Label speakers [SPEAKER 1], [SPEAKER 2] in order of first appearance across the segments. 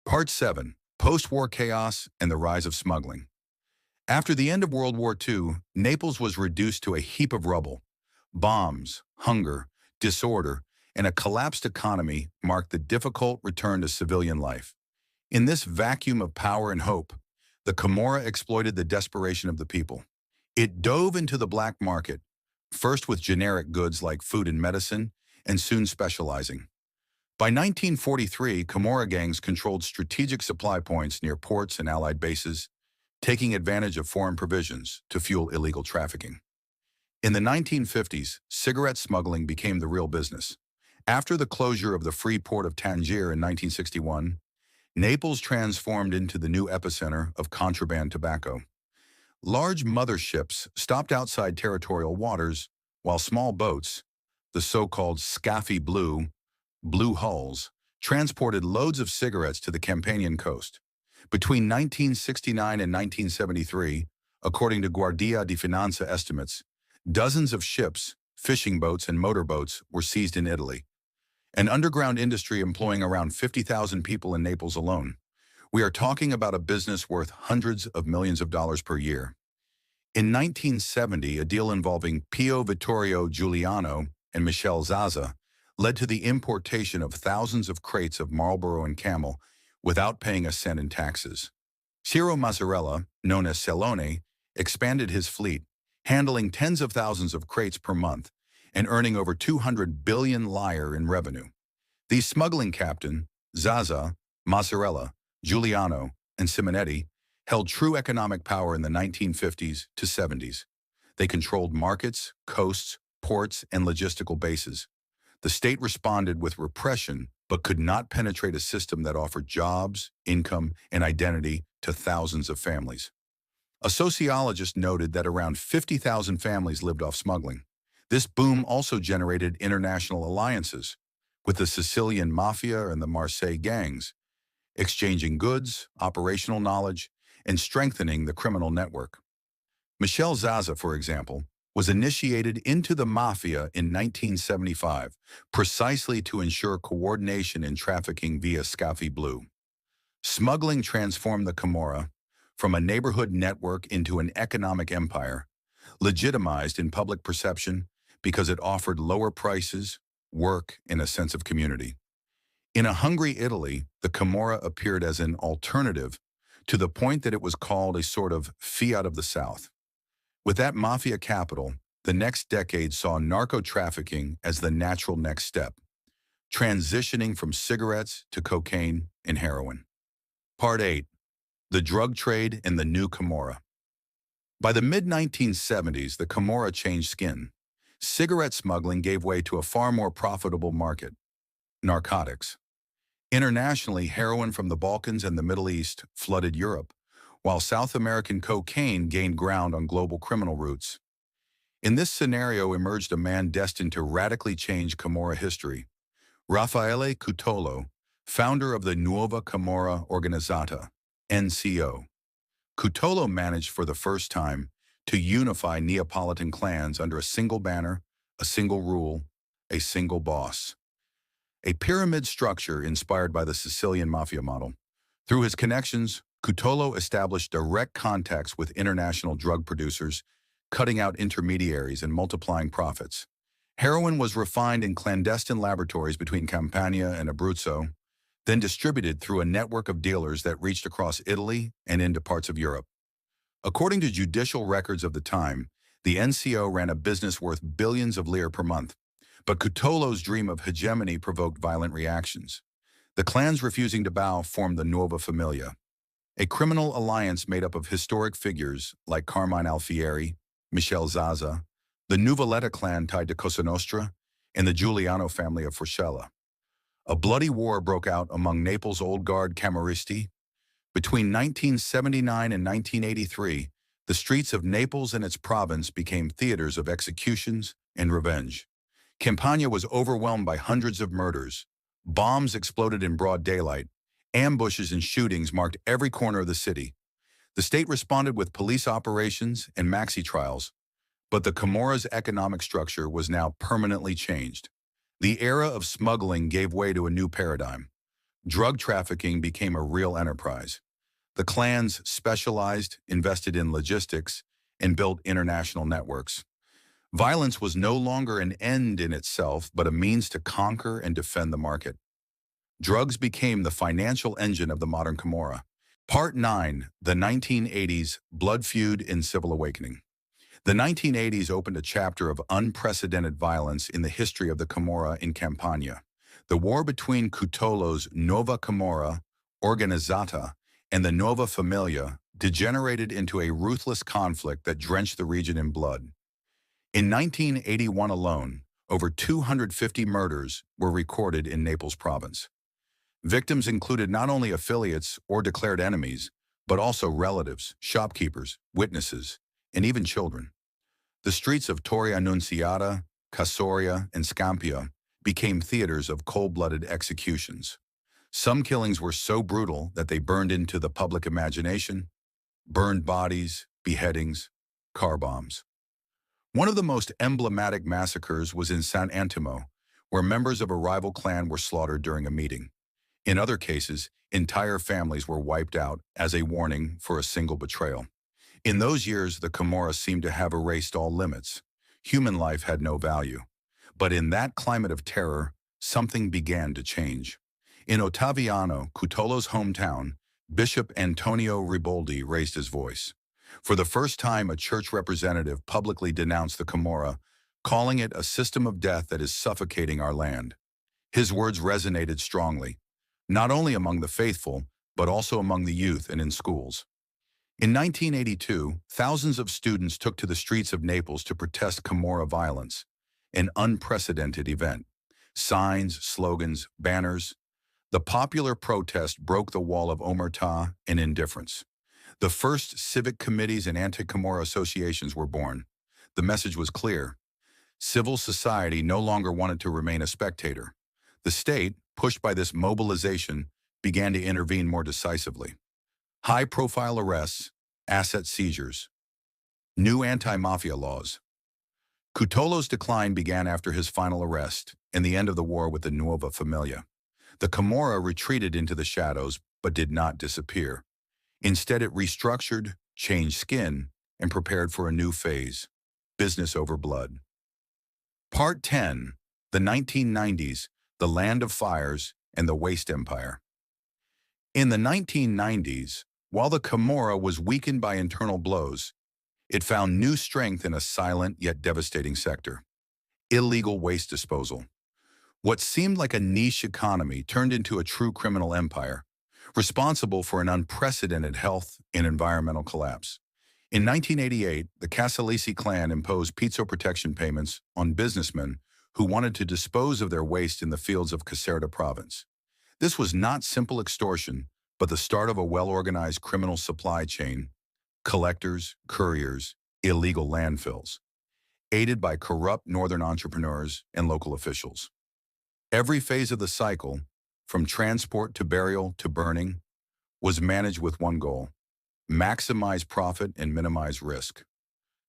[SPEAKER 1] Part 7. Post-War Chaos and the Rise of Smuggling. After the end of World War II, Naples was reduced to a heap of rubble. Bombs, hunger, disorder, and a collapsed economy marked the difficult return to civilian life. In this vacuum of power and hope, the Camorra exploited the desperation of the people. It dove into the black market, first with generic goods like food and medicine, and soon specializing. By 1943, Camorra gangs controlled strategic supply points near ports and Allied bases, taking advantage of foreign provisions to fuel illegal trafficking. In the 1950s, cigarette smuggling became the real business. After the closure of the free port of Tangier in 1961, Naples transformed into the new epicenter of contraband tobacco. Large motherships stopped outside territorial waters, while small boats, the so-called Scaffi blue hulls, transported loads of cigarettes to the Campanian coast. Between 1969 and 1973, according to Guardia di Finanza estimates, dozens of ships, fishing boats, and motorboats were seized in Italy, an underground industry employing around 50,000 people in Naples alone. We are talking about a business worth hundreds of millions of dollars per year. In 1970, a deal involving Pio Vittorio Giuliano and Michele Zaza led to the importation of thousands of crates of Marlboro and Camel without paying a cent in taxes. Ciro Mazzarella, known as Celone, expanded his fleet, handling tens of thousands of crates per month and earning over 200 billion lire in revenue. These smuggling captains, Zaza, Mazzarella, Giuliano, and Simonetti, held true economic power in the 1950s to 70s. They controlled markets, coasts, ports, and logistical bases. The state responded with repression, but could not penetrate a system that offered jobs, income, and identity to thousands of families. A sociologist noted that around 50,000 families lived off smuggling. This boom also generated international alliances, with the Sicilian mafia and the Marseille gangs, exchanging goods, operational knowledge, and strengthening the criminal network. Michele Zaza, for example, was initiated into the mafia in 1975, precisely to ensure coordination in trafficking via Scaffi Blue. Smuggling transformed the Camorra from a neighborhood network into an economic empire, legitimized in public perception because it offered lower prices, work, and a sense of community. In a hungry Italy, the Camorra appeared as an alternative to the point that it was called a sort of Fiat of the South. With that mafia capital, the next decade saw narco-trafficking as the natural next step, transitioning from cigarettes to cocaine and heroin. Part 8. The Drug Trade and the New Camorra. By the mid-1970s, the Camorra changed skin. Cigarette smuggling gave way to a far more profitable market: narcotics. Internationally, heroin from the Balkans and the Middle East flooded Europe, while South American cocaine gained ground on global criminal routes. In this scenario emerged a man destined to radically change Camorra history: Raffaele Cutolo, founder of the Nuova Camorra Organizzata, NCO. Cutolo managed for the first time to unify Neapolitan clans under a single banner, a single rule, a single boss. A pyramid structure inspired by the Sicilian mafia model. Through his connections, Cutolo established direct contacts with international drug producers, cutting out intermediaries and multiplying profits. Heroin was refined in clandestine laboratories between Campania and Abruzzo, then distributed through a network of dealers that reached across Italy and into parts of Europe. According to judicial records of the time, the NCO ran a business worth billions of lire per month, but Cutolo's dream of hegemony provoked violent reactions. The clans refusing to bow formed the Nuova Famiglia, a criminal alliance made up of historic figures like Carmine Alfieri, Michele Zaza, the Nuvoletta clan tied to Cosa Nostra, and the Giuliano family of Forcella. A bloody war broke out among Naples' old guard Camorristi. Between 1979 and 1983, the streets of Naples and its province became theaters of executions and revenge. Campania was overwhelmed by hundreds of murders. Bombs exploded in broad daylight. Ambushes and shootings marked every corner of the city. The state responded with police operations and maxi trials, but the Camorra's economic structure was now permanently changed. The era of smuggling gave way to a new paradigm: Drug trafficking became a real enterprise. The clans specialized, invested in logistics, and built international networks. Violence was no longer an end in itself, but a means to conquer and defend the market. Drugs became the financial engine of the modern Camorra. Part 9, the 1980s Blood Feud in Civil Awakening. The 1980s opened a chapter of unprecedented violence in the history of the Camorra in Campania. The war between Cutolo's Nova Camorra Organizzata and the Nova Familia degenerated into a ruthless conflict that drenched the region in blood. In 1981 alone, over 250 murders were recorded in Naples province. Victims included not only affiliates or declared enemies, but also relatives, shopkeepers, witnesses, and even children. The streets of Torre Annunziata, Casoria, and Scampia became theaters of cold-blooded executions. Some killings were so brutal that they burned into the public imagination: burned bodies, beheadings, car bombs. One of the most emblematic massacres was in San Antimo, where members of a rival clan were slaughtered during a meeting. In other cases, entire families were wiped out as a warning for a single betrayal. In those years, the Camorra seemed to have erased all limits. Human life had no value. But in that climate of terror, something began to change. In Ottaviano, Cutolo's hometown, Bishop Antonio Riboldi raised his voice. For the first time, a church representative publicly denounced the Camorra, calling it a system of death that is suffocating our land. His words resonated strongly, not only among the faithful, but also among the youth and in schools. In 1982, thousands of students took to the streets of Naples to protest Camorra violence, an unprecedented event. Signs, slogans, banners. The popular protest broke the wall of omertà and indifference. The first civic committees and anti-Camorra associations were born. The message was clear. Civil society no longer wanted to remain a spectator. The state, pushed by this mobilization, began to intervene more decisively. High-profile arrests, asset seizures, new anti-mafia laws. Cutolo's decline began after his final arrest and the end of the war with the Nuova Familia. The Camorra retreated into the shadows, but did not disappear. Instead, it restructured, changed skin, and prepared for a new phase: business over blood. Part 10, the 1990s, the Land of Fires and the Waste Empire. In the 1990s, while the Camorra was weakened by internal blows, it found new strength in a silent yet devastating sector: illegal waste disposal. What seemed like a niche economy turned into a true criminal empire, responsible for an unprecedented health and environmental collapse. In 1988, the Casalisi clan imposed pizzo protection payments on businessmen who wanted to dispose of their waste in the fields of Caserta province. This was not simple extortion, but the start of a well-organized criminal supply chain: collectors, couriers, illegal landfills, aided by corrupt northern entrepreneurs and local officials. Every phase of the cycle, from transport to burial to burning, was managed with one goal: maximize profit and minimize risk.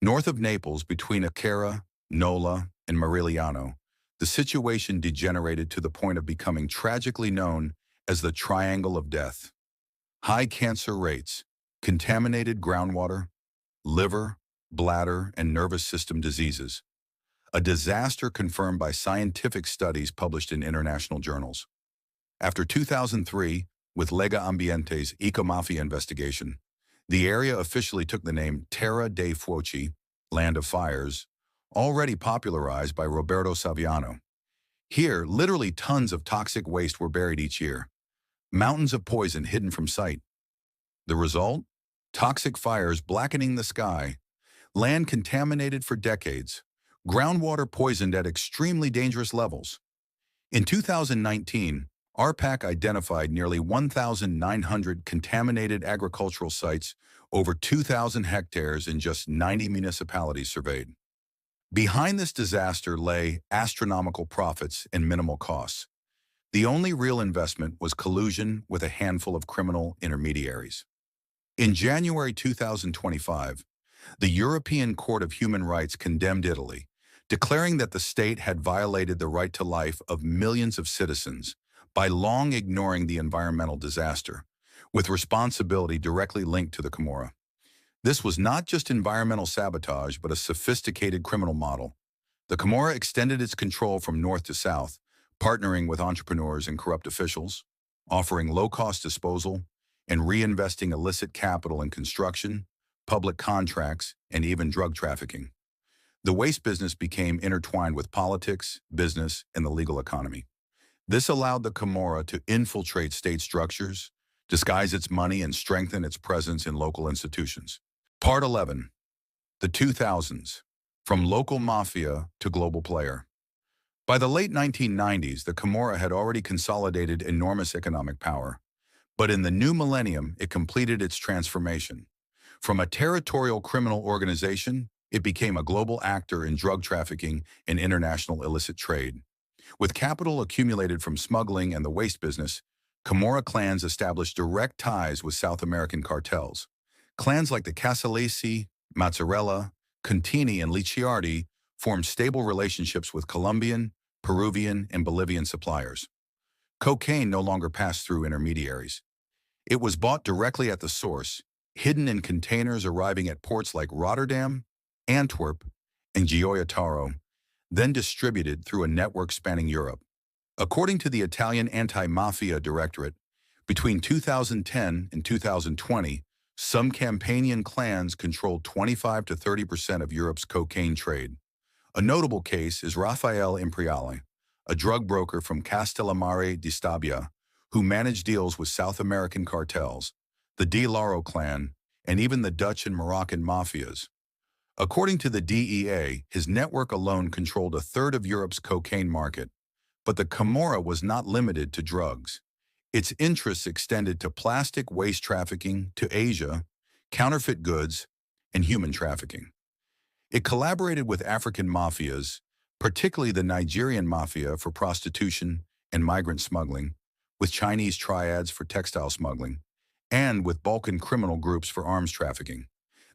[SPEAKER 1] North of Naples, between Acerra, Nola, and Marigliano, the situation degenerated to the point of becoming tragically known as the Triangle of Death. High cancer rates, contaminated groundwater, liver, bladder, and nervous system diseases. A disaster confirmed by scientific studies published in international journals. After 2003, with Lega Ambiente's Ecomafia investigation, the area officially took the name Terra dei Fuochi, Land of Fires, already popularized by Roberto Saviano. Here, literally tons of toxic waste were buried each year, mountains of poison hidden from sight. The result? Toxic fires blackening the sky, land contaminated for decades, groundwater poisoned at extremely dangerous levels. In 2019, RPAC identified nearly 1,900 contaminated agricultural sites, over 2,000 hectares in just 90 municipalities surveyed. Behind this disaster lay astronomical profits and minimal costs. The only real investment was collusion with a handful of criminal intermediaries. In January 2025, the European Court of Human Rights condemned Italy, declaring that the state had violated the right to life of millions of citizens by long ignoring the environmental disaster, with responsibility directly linked to the Camorra. This was not just environmental sabotage, but a sophisticated criminal model. The Camorra extended its control from north to south, partnering with entrepreneurs and corrupt officials, offering low-cost disposal, and reinvesting illicit capital in construction, public contracts, and even drug trafficking. The waste business became intertwined with politics, business, and the legal economy. This allowed the Camorra to infiltrate state structures, disguise its money, and strengthen its presence in local institutions. Part 11. The 2000s. From local mafia to global player. By the late 1990s, the Camorra had already consolidated enormous economic power. But in the new millennium, it completed its transformation. From a territorial criminal organization, it became a global actor in drug trafficking and international illicit trade. With capital accumulated from smuggling and the waste business, Camorra clans established direct ties with South American cartels. Clans like the Casalesi, Mozzarella, Contini, and Licciardi formed stable relationships with Colombian, Peruvian, and Bolivian suppliers. Cocaine no longer passed through intermediaries. It was bought directly at the source, hidden in containers arriving at ports like Rotterdam, Antwerp, and Gioia Tauro, then distributed through a network spanning Europe. According to the Italian Anti-Mafia Directorate, between 2010 and 2020, some Campanian clans controlled 25 to 30% of Europe's cocaine trade. A notable case is Rafael Imperiale, a drug broker from Castellammare di Stabia, who managed deals with South American cartels, the Di Laro clan, and even the Dutch and Moroccan mafias. According to the DEA, his network alone controlled a third of Europe's cocaine market. But the Camorra was not limited to drugs. Its interests extended to plastic waste trafficking, to Asia, counterfeit goods, and human trafficking. It collaborated with African mafias, particularly the Nigerian mafia for prostitution and migrant smuggling, with Chinese triads for textile smuggling, and with Balkan criminal groups for arms trafficking.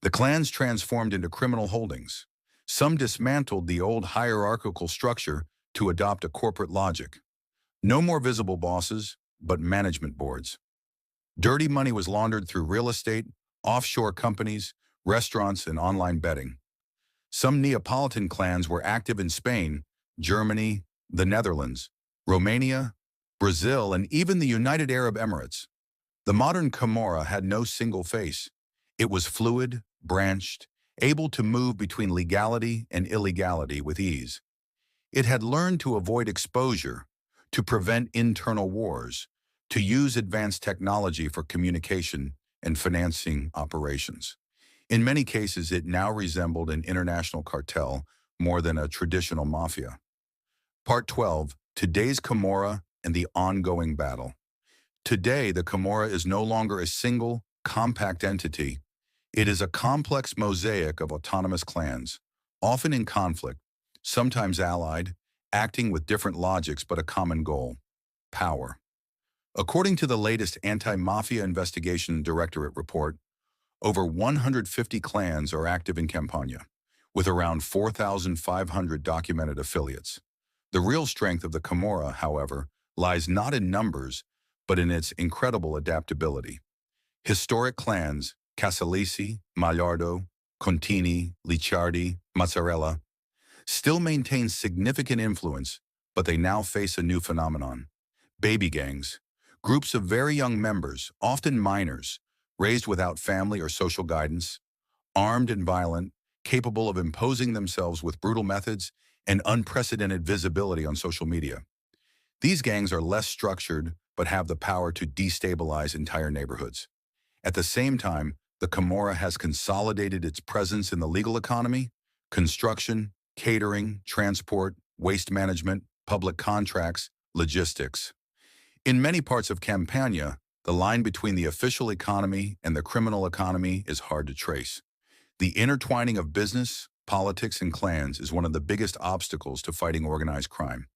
[SPEAKER 1] The clans transformed into criminal holdings. Some dismantled the old hierarchical structure to adopt a corporate logic. No more visible bosses, but management boards. Dirty money was laundered through real estate, offshore companies, restaurants, and online betting. Some Neapolitan clans were active in Spain, Germany, the Netherlands, Romania, Brazil, and even the United Arab Emirates. The modern Camorra had no single face. It was fluid, branched, able to move between legality and illegality with ease. It had learned to avoid exposure, to prevent internal wars, to use advanced technology for communication and financing operations. In many cases, it now resembled an international cartel more than a traditional mafia. Part 12, Today's Camorra and the Ongoing Battle. Today, the Camorra is no longer a single, compact entity. It is a complex mosaic of autonomous clans, often in conflict, sometimes allied, acting with different logics but a common goal: power. According to the latest Anti-Mafia Investigation Directorate report, over 150 clans are active in Campania, with around 4,500 documented affiliates. The real strength of the Camorra, however, lies not in numbers, but in its incredible adaptability. Historic clans, Casalesi, Magliardo, Contini, Licciardi, Mozzarella, still maintain significant influence, but they now face a new phenomenon: baby gangs, groups of very young members, often minors, raised without family or social guidance, armed and violent, capable of imposing themselves with brutal methods and unprecedented visibility on social media. These gangs are less structured, but have the power to destabilize entire neighborhoods. At the same time, the Camorra has consolidated its presence in the legal economy, construction, catering, transport, waste management, public contracts, logistics. In many parts of Campania, the line between the official economy and the criminal economy is hard to trace. The intertwining of business, politics, and clans is one of the biggest obstacles to fighting organized crime.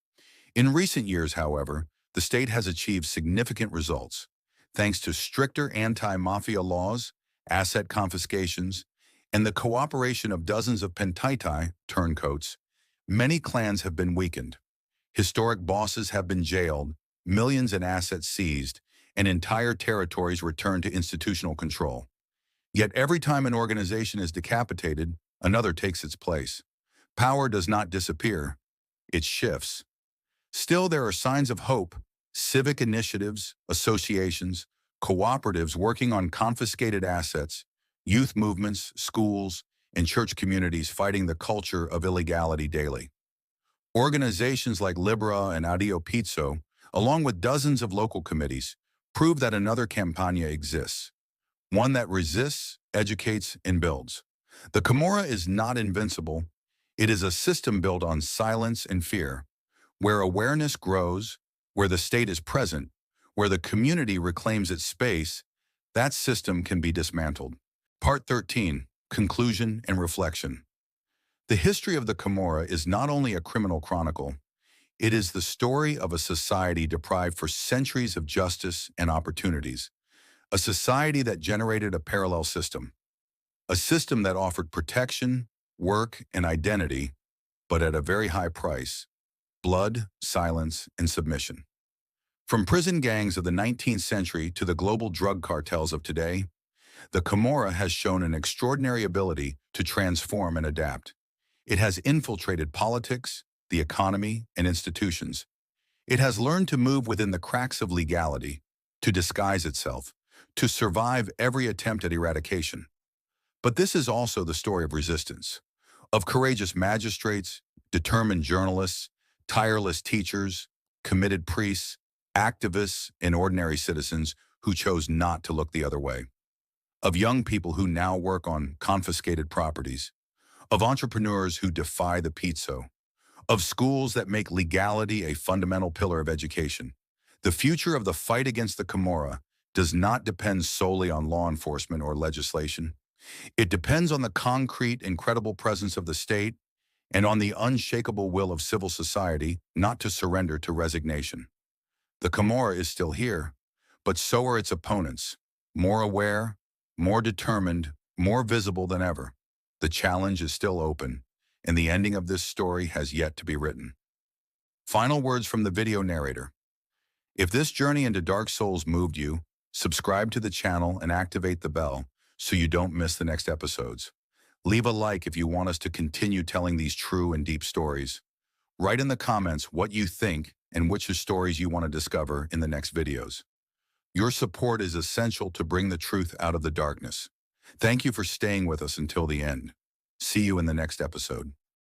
[SPEAKER 1] In recent years, however, the state has achieved significant results. Thanks to stricter anti-mafia laws, asset confiscations, and the cooperation of dozens of pentaitai, turncoats, many clans have been weakened. Historic bosses have been jailed, millions in assets seized, and entire territories returned to institutional control. Yet every time an organization is decapitated, another takes its place. Power does not disappear, it shifts. Still, there are signs of hope: civic initiatives, associations, cooperatives working on confiscated assets, youth movements, schools, and church communities fighting the culture of illegality daily. Organizations like Libera and Addio Pizzo, along with dozens of local committees, prove that another Campagna exists, one that resists, educates, and builds. The Camorra is not invincible. It is a system built on silence and fear, where awareness grows, where the state is present, where the community reclaims its space. That system can be dismantled. Part 13, Conclusion and Reflection. The history of the Camorra is not only a criminal chronicle, it is the story of a society deprived for centuries of justice and opportunities, a society that generated a parallel system, a system that offered protection, work, and identity, but at a very high price: blood, silence, and submission. From prison gangs of the 19th century to the global drug cartels of today, the Camorra has shown an extraordinary ability to transform and adapt. It has infiltrated politics, the economy, and institutions. It has learned to move within the cracks of legality, to disguise itself, to survive every attempt at eradication. But this is also the story of resistance, of courageous magistrates, determined journalists, tireless teachers, committed priests, activists, and ordinary citizens who chose not to look the other way, of young people who now work on confiscated properties, of entrepreneurs who defy the pizzo, of schools that make legality a fundamental pillar of education. The future of the fight against the Camorra does not depend solely on law enforcement or legislation. It depends on the concrete and credible presence of the state and on the unshakable will of civil society not to surrender to resignation. The Camorra is still here, but so are its opponents, more aware, more determined, more visible than ever. The challenge is still open, and the ending of this story has yet to be written. Final words from the video narrator. If this journey into Dark Souls moved you, subscribe to the channel and activate the bell so you don't miss the next episodes. Leave a like if you want us to continue telling these true and deep stories. Write in the comments what you think and which stories you want to discover in the next videos. Your support is essential to bring the truth out of the darkness. Thank you for staying with us until the end. See you in the next episode.